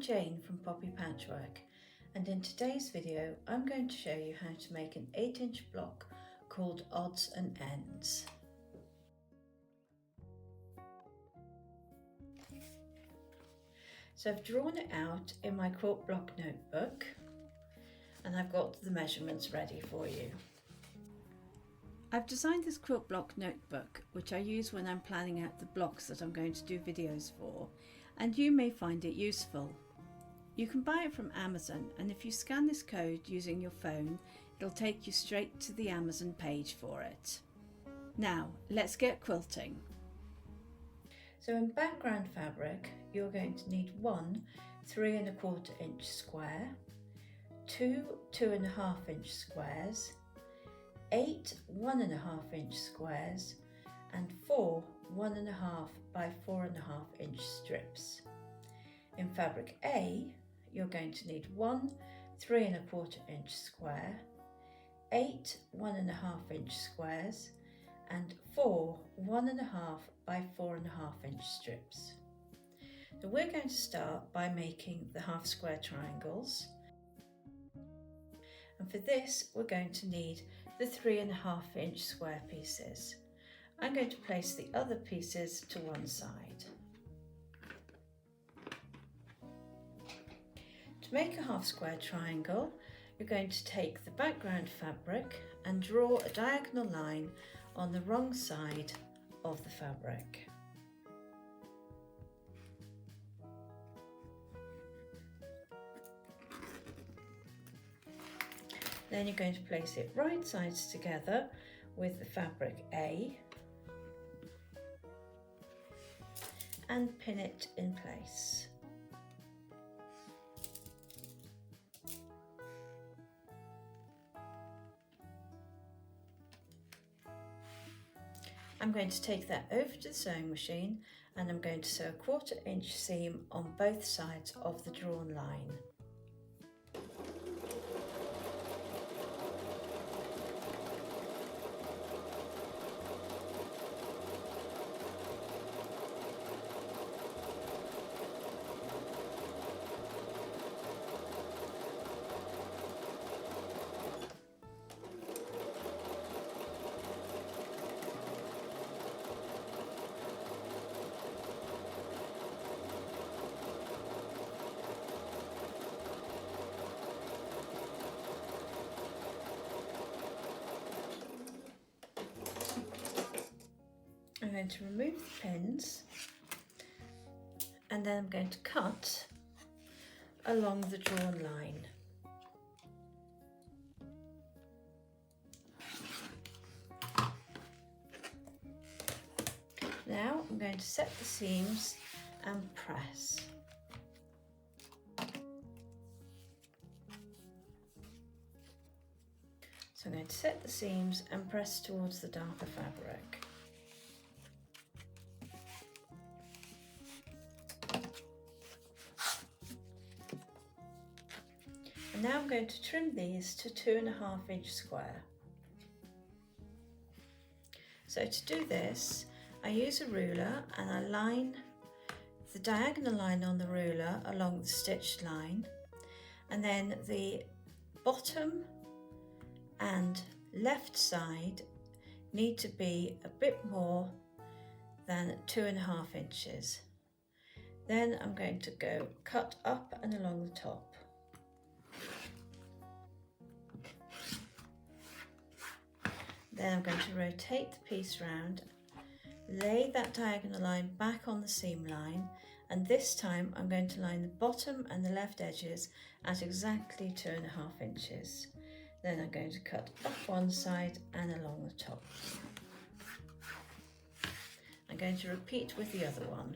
Jane from Poppy Patchwork, and in today's video I'm going to show you how to make an 8-inch block called odds and ends. So I've drawn it out in my quilt block notebook and I've got the measurements ready for you. I've designed this quilt block notebook which I use when I'm planning out the blocks that I'm going to do videos for, and you may find it useful. You can buy it from Amazon, and if you scan this code using your phone, it'll take you straight to the Amazon page for it. Now let's get quilting. So in background fabric you're going to need one 3 1/4 inch square, two 2.5 inch squares, 8 1.5 inch squares and 4 1.5 by 4.5 inch strips. In fabric A you're going to need one 3 1/4 inch square, 8 1.5 inch squares and 4 1.5 by 4.5 inch strips. So we're going to start by making the half square triangles, and for this we're going to need the 3 1/2 inch square pieces. I'm going to place the other pieces to one side. To make a half square triangle, you're going to take the background fabric and draw a diagonal line on the wrong side of the fabric. Then you're going to place it right sides together with the fabric A and pin it in place. I'm going to take that over to the sewing machine and I'm going to sew a 1/4 inch seam on both sides of the drawn line. I'm going to remove the pins and then I'm going to cut along the drawn line. Now I'm going to set the seams and press. So I'm going to set the seams and press towards the darker fabric. And now I'm going to trim these to 2.5 inch square. So to do this, I use a ruler and I line the diagonal line on the ruler along the stitched line, and then the bottom and left side need to be a bit more than 2.5 inches. Then I'm going to go cut up and along the top. Then I'm going to rotate the piece round, lay that diagonal line back on the seam line, and this time I'm going to line the bottom and the left edges at exactly 2.5 inches. Then I'm going to cut up one side and along the top. I'm going to repeat with the other one.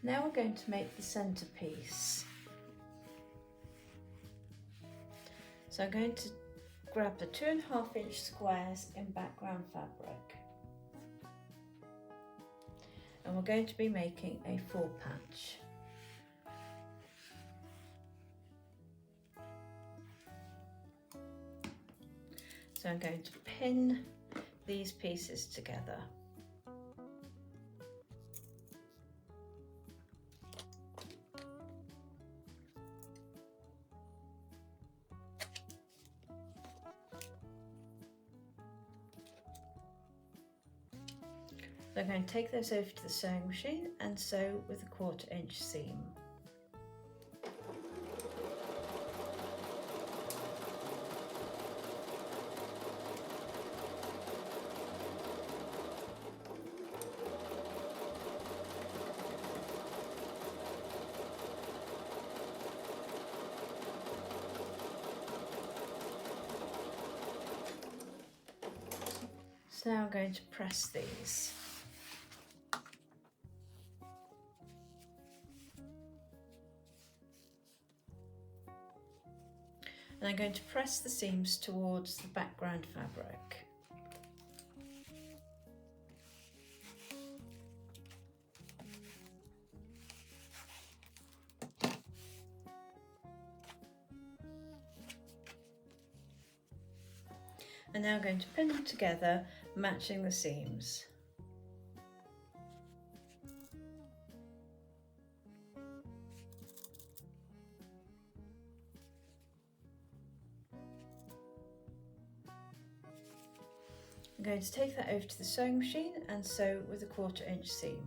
Now we're going to make the centerpiece. So I'm going to grab the 2.5 inch squares in background fabric. And we're going to be making a 4 patch. I'm going to pin these pieces together. So I'm going to take those over to the sewing machine and sew with a 1/4 inch seam. So now I'm going to press these. And I'm going to press the seams towards the background fabric. And now I'm going to pin them together, matching the seams. I'm going to take that over to the sewing machine and sew with a 1/4 inch seam.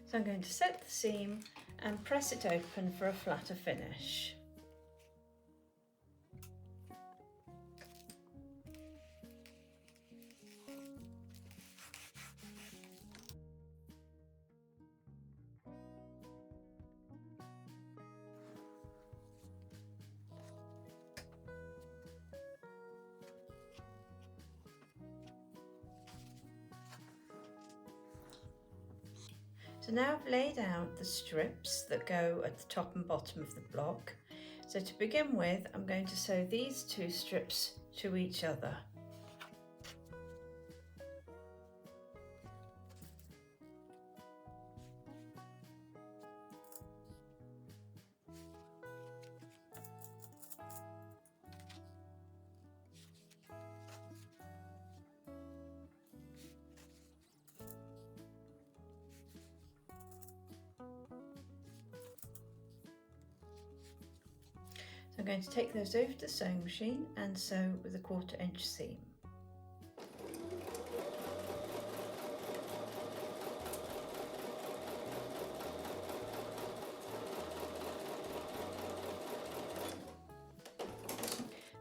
So I'm going to set the seam and press it open for a flatter finish. So now I've laid out the strips that go at the top and bottom of the block. So to begin with, I'm going to sew these 2 strips to each other. So I'm going to take those over to the sewing machine and sew with a 1/4 inch seam.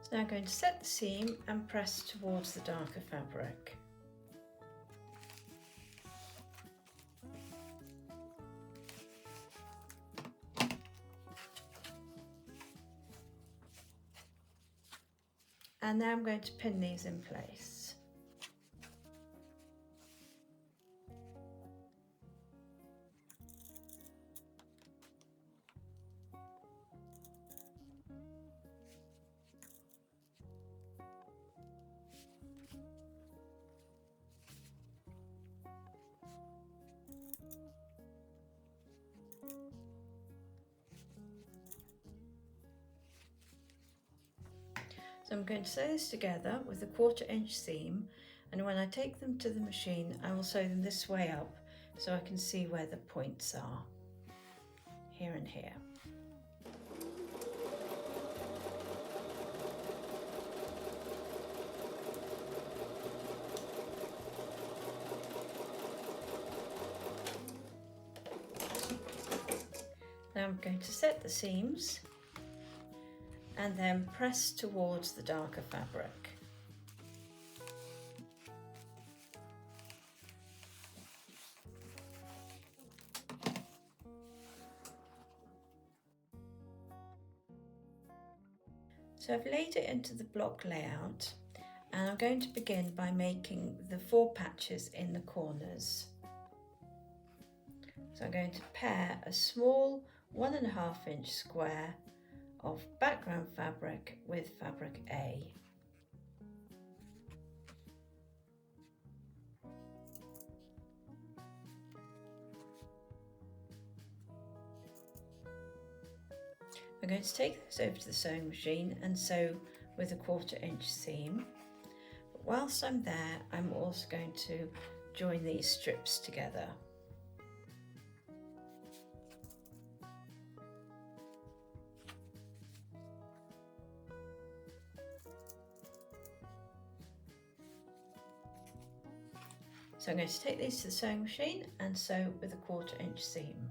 So now I'm going to set the seam and press towards the darker fabric. And now I'm going to pin these in place. So I'm going to sew this together with a 1/4 inch seam, and when I take them to the machine I will sew them this way up so I can see where the points are, here and here. Now I'm going to set the seams and then press towards the darker fabric. So I've laid it into the block layout, and I'm going to begin by making the 4 patches in the corners. So So I'm going to pair a small 1.5 inch square of background fabric with fabric A. I'm going to take this over to the sewing machine and sew with a 1/4 inch seam. But whilst I'm there, I'm also going to join these strips together. So I'm going to take these to the sewing machine and sew with a 1/4 inch seam.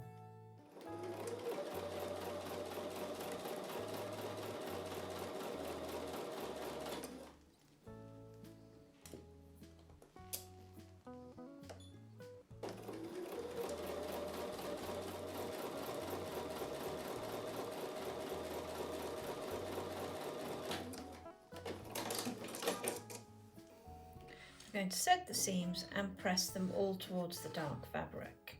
I'm going to set the seams and press them all towards the dark fabric.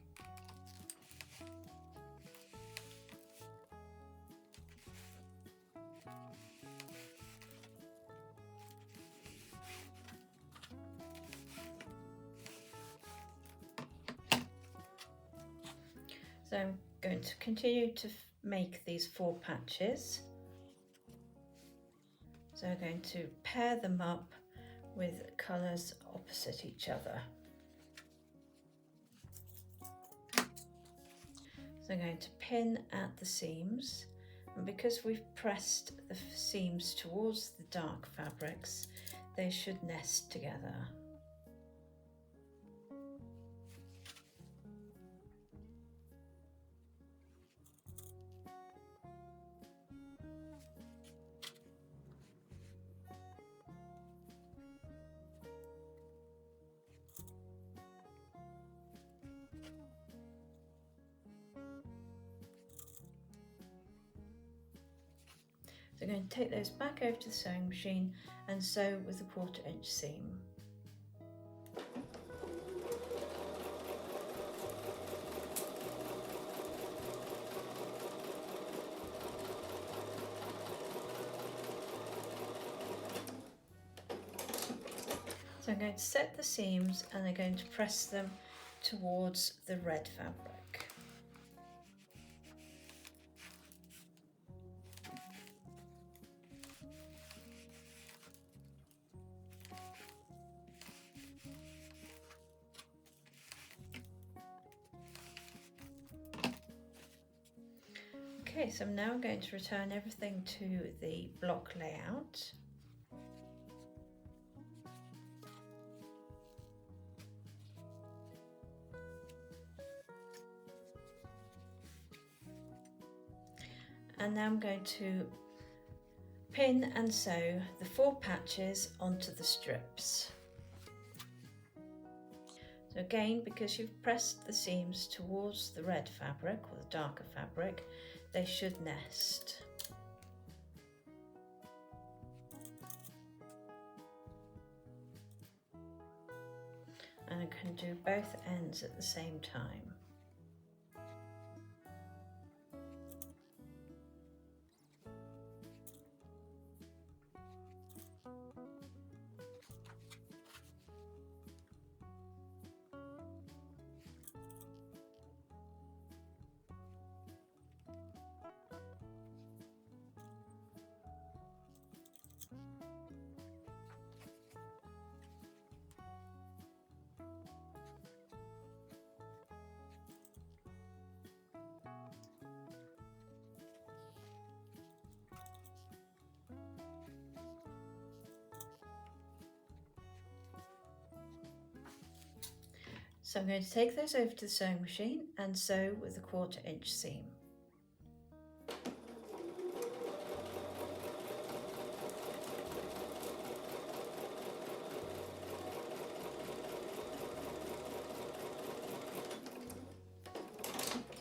So I'm going to continue to make these 4 patches. So I'm going to pair them up with colours opposite each other. So I'm going to pin at the seams, and because we've pressed the seams towards the dark fabrics, they should nest together. So I'm going to take those back over to the sewing machine and sew with a 1/4 inch seam. So I'm going to set the seams and I'm going to press them towards the red fabric. Okay, so I'm now going to return everything to the block layout. And now I'm going to pin and sew the 4 patches onto the strips. So again, because you've pressed the seams towards the red fabric or the darker fabric, they should nest. And I can do both ends at the same time. So I'm going to take those over to the sewing machine and sew with a 1/4 inch seam.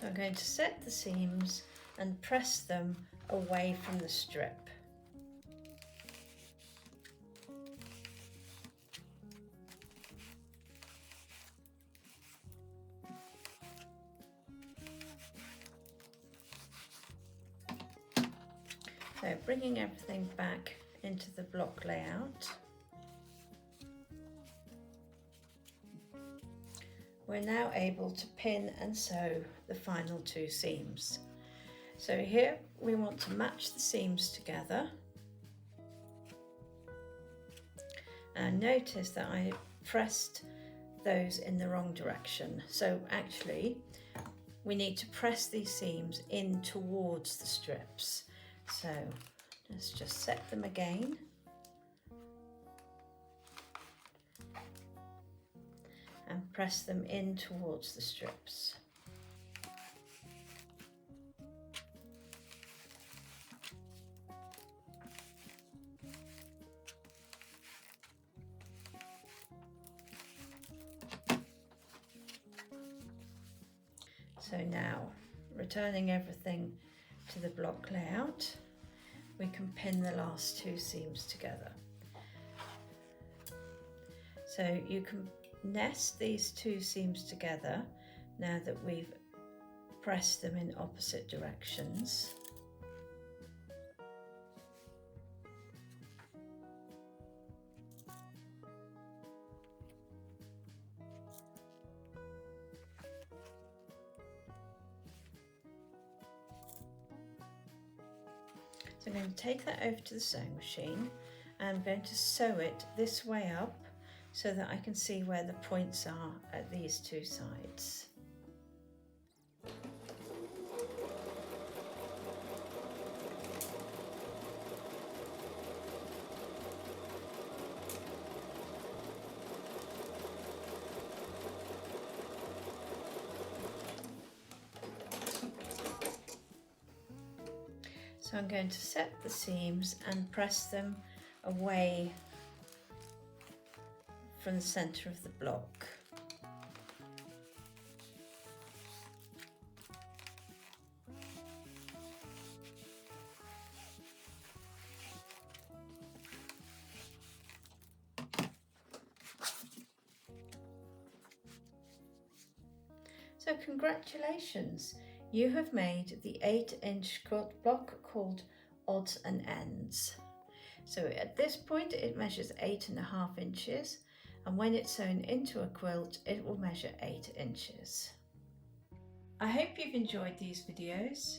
So I'm going to set the seams and press them away from the strip. So bringing everything back into the block layout, we're now able to pin and sew the final 2 seams. So here we want to match the seams together, and notice that I pressed those in the wrong direction. So actually we need to press these seams in towards the strips. So let's just set them again. And press them in towards the strips. So now, returning everything to the block layout, we can pin the last 2 seams together. So you can nest these 2 seams together now that we've pressed them in opposite directions. So I'm going to take that over to the sewing machine and I'm going to sew it this way up so that I can see where the points are at these 2 sides. So I'm going to set the seams and press them away from the centre of the block. So congratulations! You have made the 8-inch quilt block called Odds and Ends. So at this point it measures 8.5 inches, and when it's sewn into a quilt it will measure 8 inches. I hope you've enjoyed these videos,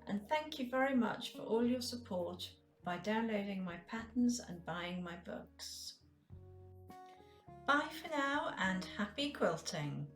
and thank you very much for all your support by downloading my patterns and buying my books. Bye for now and happy quilting!